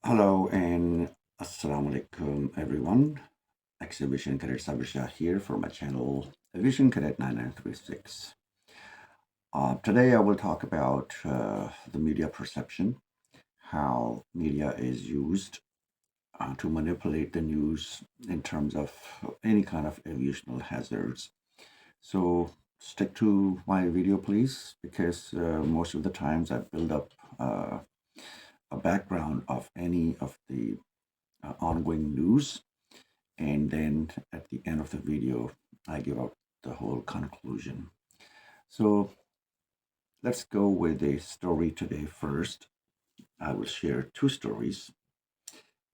Hello and Assalamu alaikum everyone. Exhibition Cadet Sabir Shah here for my channel Vision Cadet 9936. Today I will talk about the media perception, how media is used to manipulate the news in terms of any kind of aviational hazards. So stick to my video please, because most of the times I build up a background of any of the ongoing news, and then at the end of the video I give out the whole conclusion. So let's go with a story today first. I will share two stories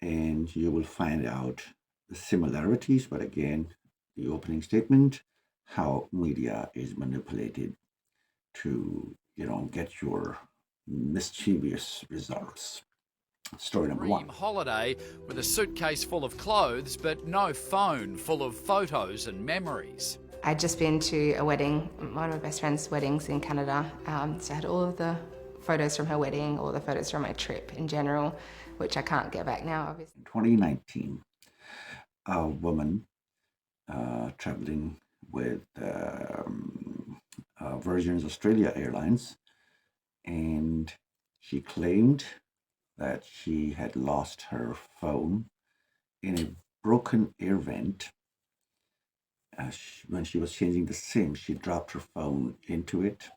and you will find out the similarities, but again, the opening statement, how media is manipulated to, get your mischievous results. Story number one. Holiday with a suitcase full of clothes, but no phone full of photos and memories. I'd just been to a wedding, one of my best friend's weddings in Canada, so I had all of the photos from her wedding, all the photos from my trip in general, which I can't get back now, obviously. In 2019, a woman traveling with Virgin Australia Airlines, and she claimed that she had lost her phone in a broken air vent. When she was changing the SIM, she dropped her phone into it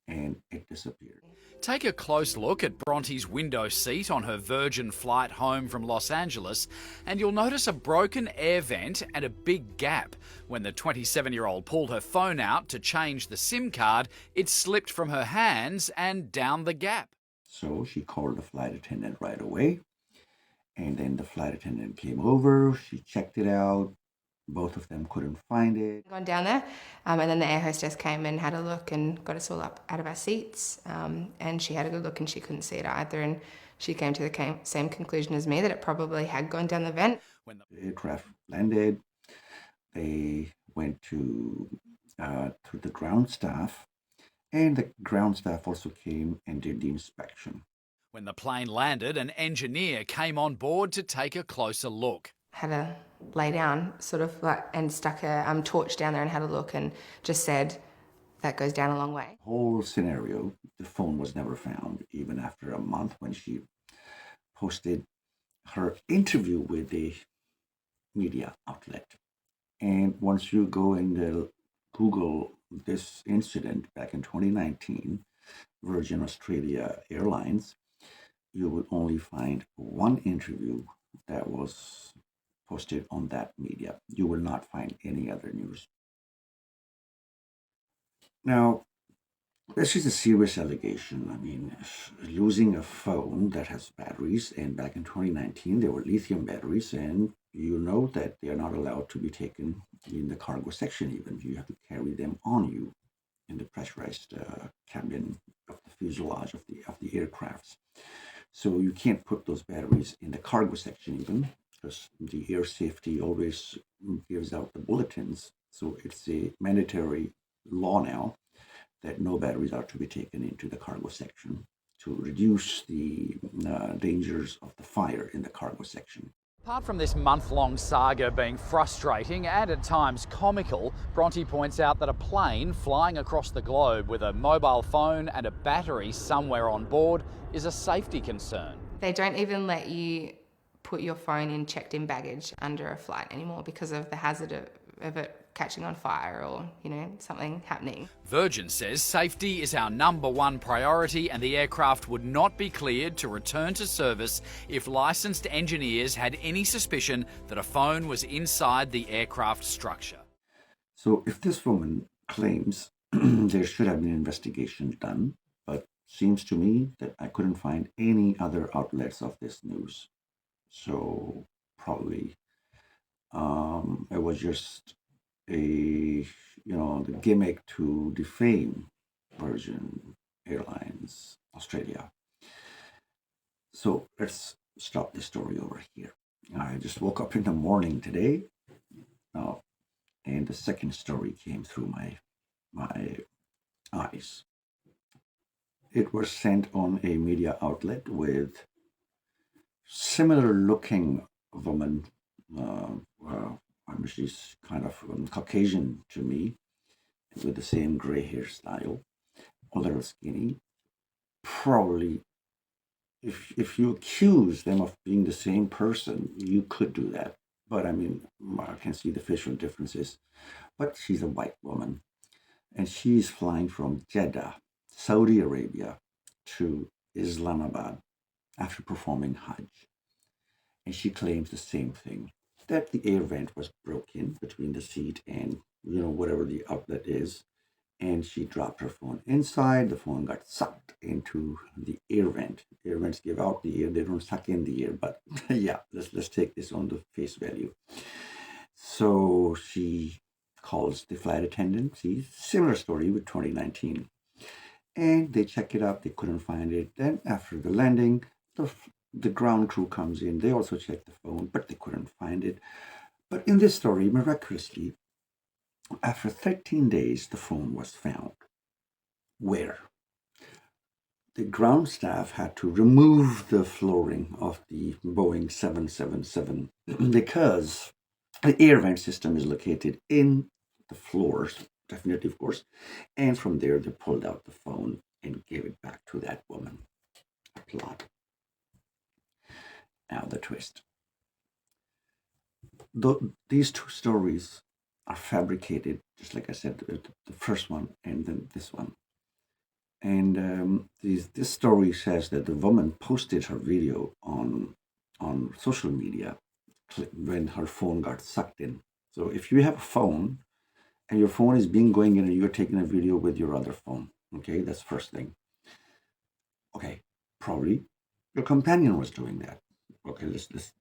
and it disappeared. Take a close look at Bronte's window seat on her Virgin flight home from Los Angeles, and you'll notice a broken air vent and a big gap. When the 27-year-old pulled her phone out to change the SIM card, it slipped from her hands and down the gap. So she called the flight attendant right away, and then the flight attendant came over, she checked it out. Both of them couldn't find it. Gone down there, and then the air hostess came and had a look and got us all up out of our seats, and she had a good look and she couldn't see it either, and she came to the same conclusion as me, that it probably had gone down the vent. When the aircraft landed, they went to the ground staff, and the ground staff also came and did the inspection. When the plane landed, an engineer came on board to take a closer look. Had to lay down, sort of like, and stuck a torch down there and had a look and just said, that goes down a long way. Whole scenario, the phone was never found, even after a month when she posted her interview with the media outlet. And once you go and Google this incident back in 2019, Virgin Australia Airlines, you will only find one interview that was posted on that media. You will not find any other news. Now, this is a serious allegation. I mean, losing a phone that has batteries, and back in 2019, there were lithium batteries, and you know that they are not allowed to be taken in the cargo section even. You have to carry them on you in the pressurized cabin of the fuselage of the aircrafts. So you can't put those batteries in the cargo section even, because the air safety always gives out the bulletins. So it's a mandatory law now that no batteries are to be taken into the cargo section to reduce the dangers of the fire in the cargo section. Apart from this month-long saga being frustrating and at times comical, Bronte points out that a plane flying across the globe with a mobile phone and a battery somewhere on board is a safety concern. They don't even let you put your phone in checked-in baggage under a flight anymore because of the hazard of it catching on fire or, something happening. Virgin says safety is our #1 priority and the aircraft would not be cleared to return to service if licensed engineers had any suspicion that a phone was inside the aircraft structure. So if this woman claims there should have been an investigation done, but seems to me that I couldn't find any other outlets of this news. So probably it was just the gimmick to defame Virgin Airlines Australia. So let's stop the story over here. I just woke up in the morning today, and the second story came through my eyes. It was sent on a media outlet with similar looking woman. I mean, she's kind of Caucasian to me, with the same gray hairstyle, a little skinny. Probably, if you accuse them of being the same person, you could do that. But I mean, I can see the facial differences. But she's a white woman, and she's flying from Jeddah, Saudi Arabia, to Islamabad after performing Hajj. And she claims the same thing, that the air vent was broken between the seat and whatever the outlet is, and she dropped her phone inside. The phone got sucked into the air vent. Air vents give out the air; they don't suck in the air. But yeah, let's take this on the face value. So she calls the flight attendant. See, similar story with 2019, and they check it out. They couldn't find it. Then after the landing, the ground crew comes in. They also check the phone, but they couldn't find it. But in this story, miraculously, after 13 days, the phone was found. Where? The ground staff had to remove the flooring of the Boeing 777 because the air vent system is located in the floors, definitely, of course. And from there, they pulled out the phone and gave it back to that woman. Applaud. Now the twist. These two stories are fabricated, just like I said, the first one and then this one. And this story says that the woman posted her video on social media when her phone got sucked in. So if you have a phone and your phone is being going in and you're taking a video with your other phone, okay, that's first thing. Okay, probably your companion was doing that. Okay, let's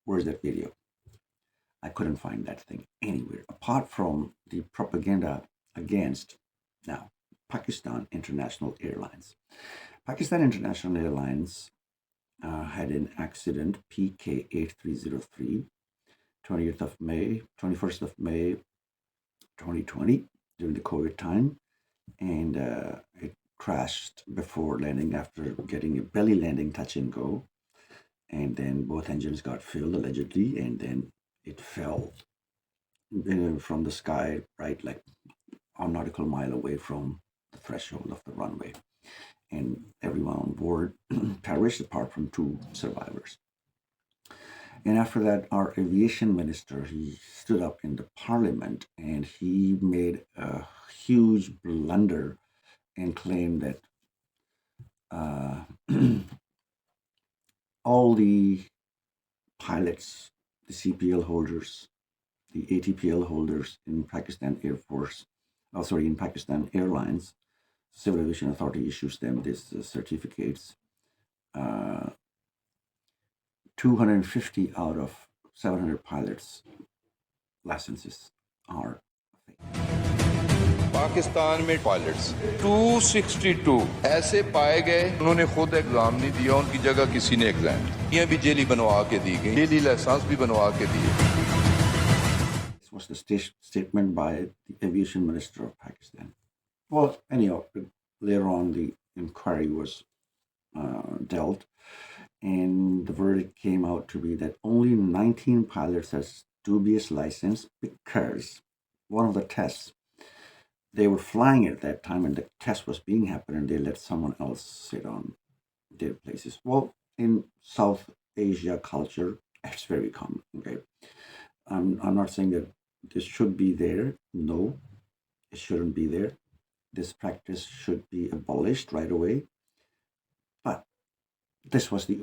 where's that video? I couldn't find that thing anywhere apart from the propaganda against now Pakistan International Airlines. Pakistan International Airlines had an accident, PK8303, 20th of May, 21st of May, 2020, during the COVID time, and it crashed before landing after getting a belly landing touch and go, and then both engines got filled allegedly, and then it fell from the sky, right, like a nautical mile away from the threshold of the runway. And everyone on board perished apart from two survivors. And after that, our aviation minister, he stood up in the parliament and he made a huge blunder and claimed that all the pilots, the CPL holders, the ATPL holders in Pakistan Air Force, in Pakistan Airlines, Civil Aviation Authority issues them these certificates. 250 out of 700 pilots' licenses are fake. Pakistan में pilots 262 ऐसे पाए गए उन्होंने खुद exam नहीं दिया उनकी जगह किसी ने एग्जाम दिया ये भी जेली बनवा के दी गई जेली लाइसेंस भी बनवा के दिए This was the statement by the aviation minister of Pakistan. Well, anyhow, later on the inquiry was dealt, and the verdict came out to be that only 19 pilots has dubious license because one of the tests, they were flying at that time and the test was being happened and they let someone else sit on their places. Well, in South Asia culture, it's very common. Okay, I'm not saying that this should be there. No, it shouldn't be there. This practice should be abolished right away. But this was the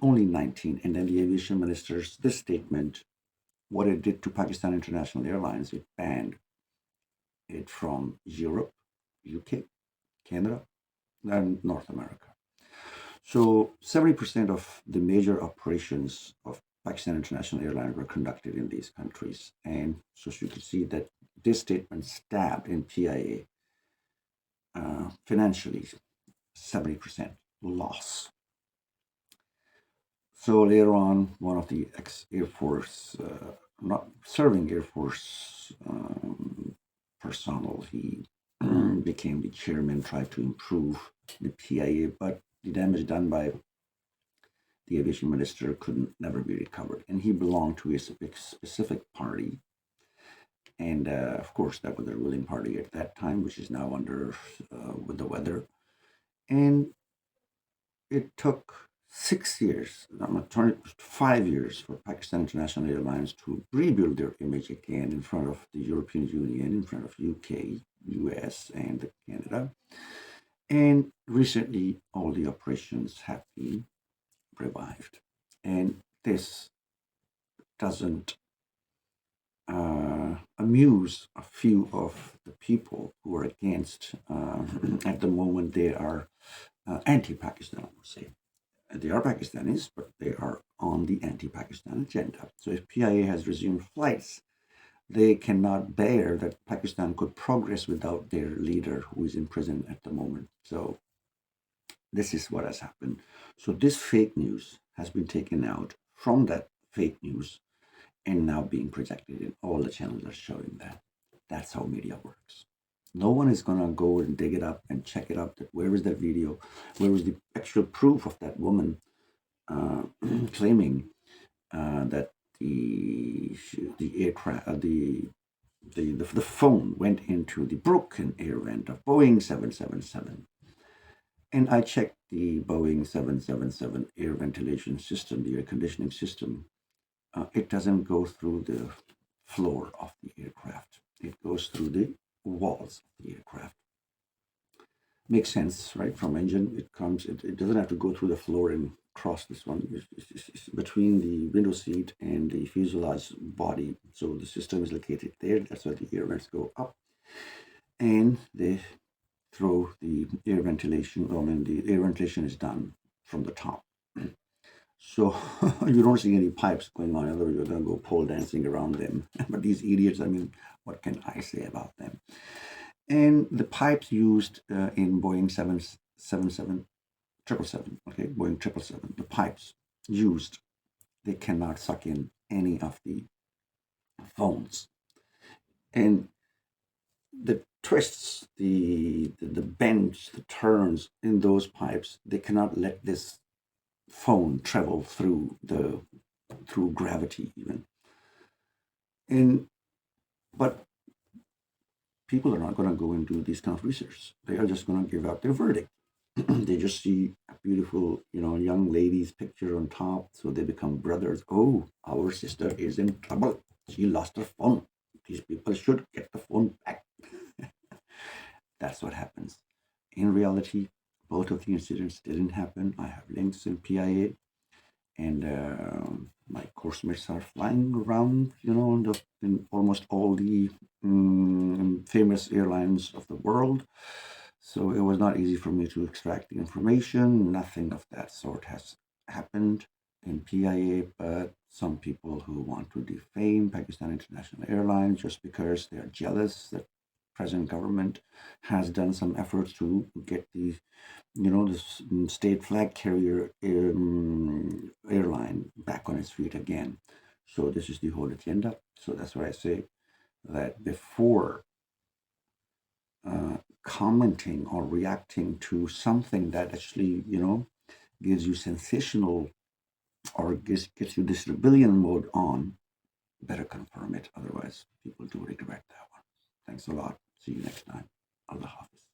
only 19. And then the aviation minister's this statement, what it did to Pakistan International Airlines, it banned it from Europe, UK, Canada, and North America. So 70% of the major operations of Pakistan International Airlines were conducted in these countries. And so you can see that this statement stabbed in PIA financially 70% loss. So later on, one of the ex-Air Force, not serving Air Force personnel, he became the chairman, tried to improve the PIA, but the damage done by the aviation minister could never be recovered. And he belonged to a specific party. And of course, that was the ruling party at that time, which is now under with the weather. And it took 6 years, 5 years for Pakistan International Airlines to rebuild their image again in front of the European Union, in front of UK, US, and Canada. And recently, all the operations have been revived. And this doesn't amuse a few of the people who are against, at the moment, they are anti-Pakistan, I would say. They are Pakistanis, but they are on the anti-Pakistan agenda. So if PIA has resumed flights, they cannot bear that Pakistan could progress without their leader who is in prison at the moment. So this is what has happened. So this fake news has been taken out from that fake news and now being projected in all the channels are showing that. That's how media works. No one is going to go and dig it up and check it up. That where is that video? Where is the actual proof of that woman claiming that the aircraft, the phone went into the broken air vent of Boeing 777. And I checked the Boeing 777 air ventilation system, the air conditioning system. It doesn't go through the floor of the aircraft. It goes through the walls of the aircraft. Makes sense, right? From engine, it doesn't have to go through the floor and cross this one. It's between the window seat and the fuselage body. So the system is located there. That's why the air vents go up. And they throw the air ventilation, the air ventilation is done from the top. So you don't see any pipes going on, otherwise you're going to go pole dancing around them. But these idiots, I mean, what can I say about them? And the pipes used in Boeing 777, okay, Boeing 777, the pipes used, they cannot suck in any of the phones. And the twists, the bends, the turns in those pipes, they cannot let this phone travel through gravity even. But people are not going to go and do these kind of research. They are just going to give out their verdict. They just see a beautiful, young lady's picture on top, so they become brothers. Oh, our sister is in trouble. She lost her phone. These people should get the phone back. That's what happens. In reality, both of the incidents didn't happen. I have links in PIA, and my course mates are flying around, in almost all the famous airlines of the world. So it was not easy for me to extract the information. Nothing of that sort has happened in PIA, but some people who want to defame Pakistan International Airlines just because they are jealous that present government has done some efforts to get the state flag carrier airline back on its feet again. So this is the whole agenda. So that's why I say that before commenting or reacting to something that actually, gives you sensational or gets you this rebellion mode on, better confirm it. Otherwise, people do regret that one. Thanks a lot. See you next time. Allah Hafiz.